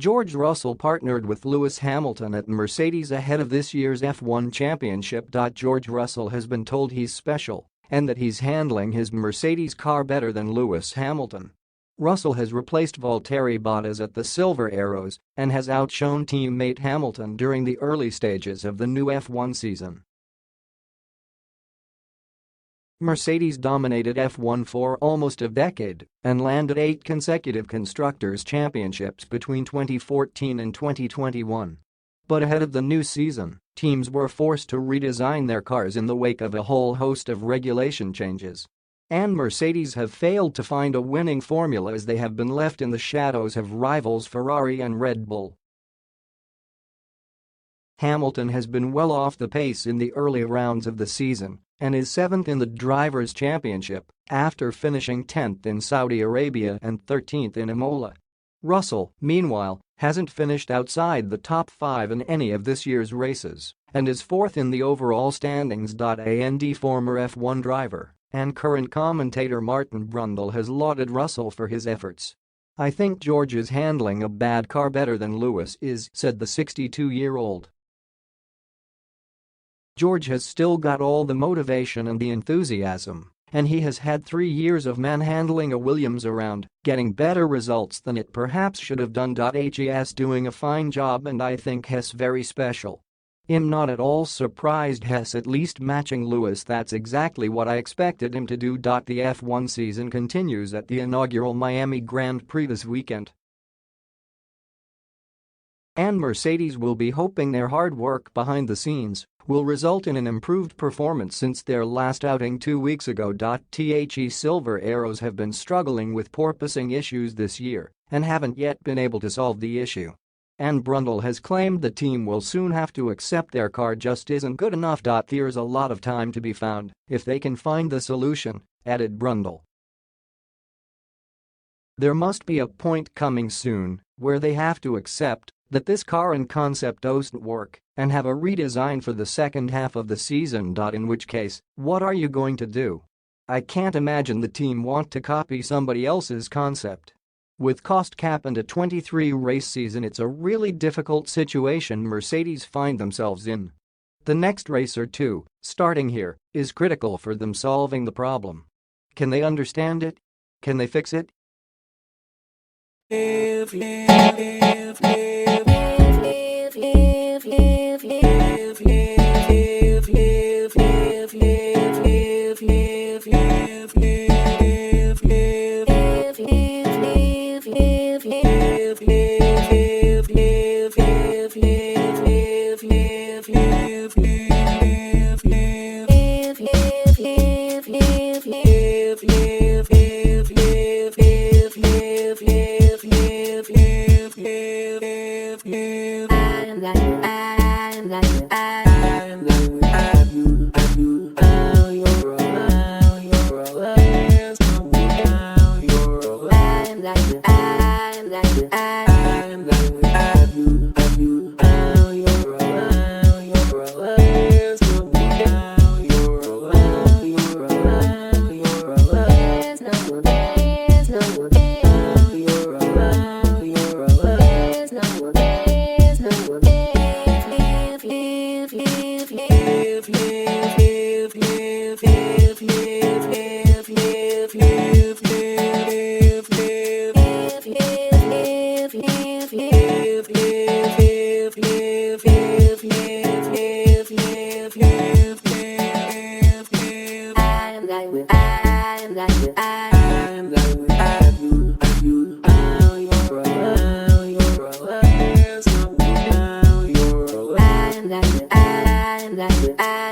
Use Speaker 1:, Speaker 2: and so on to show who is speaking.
Speaker 1: George Russell partnered with Lewis Hamilton at Mercedes ahead of this year's F1 championship. George Russell has been told he's special and that he's handling his Mercedes car better than Lewis Hamilton. Russell has replaced Valtteri Bottas at the Silver Arrows and has outshone teammate Hamilton during the early stages of the new F1 season. Mercedes dominated F1 for almost a decade and landed 8 consecutive Constructors' Championships between 2014 and 2021. But ahead of the new season, teams were forced to redesign their cars in the wake of a whole host of regulation changes. And Mercedes have failed to find a winning formula as they have been left in the shadows of rivals Ferrari and Red Bull. Hamilton has been well off the pace in the early rounds of the season and is 7th in the Drivers' Championship after finishing 10th in Saudi Arabia and 13th in Imola. Russell, meanwhile, hasn't finished outside the top 5 in any of this year's races and is 4th in the overall standings. And former F1 driver and current commentator Martin Brundle has lauded Russell for his efforts. "I think George is handling a bad car better than Lewis is," said the 62-year-old. George has still got all the motivation and the enthusiasm, and he has had 3 years of manhandling a Williams around, getting better results than it perhaps should have done. He's doing a fine job and I think he's very special. I'm not at all surprised he's at least matching Lewis. That's exactly what I expected him to do." The F1 season continues at the inaugural Miami Grand Prix this weekend. And Mercedes will be hoping their hard work behind the scenes will result in an improved performance since their last outing 2 weeks ago. The Silver Arrows have been struggling with porpoising issues this year and haven't yet been able to solve the issue. And Brundle has claimed the team will soon have to accept their car just isn't good enough. There's a lot of time to be found if they can find the solution, added Brundle. There must be a point coming soon where they have to accept that this car and concept doesn't work and have a redesign for the second half of the season. In which case, what are you going to do? I can't imagine the team want to copy somebody else's concept. With cost cap and a 23-race season, it's a really difficult situation Mercedes find themselves in. The next race or two, starting here, is critical for them solving the problem. Can they understand it? Can they fix it?
Speaker 2: I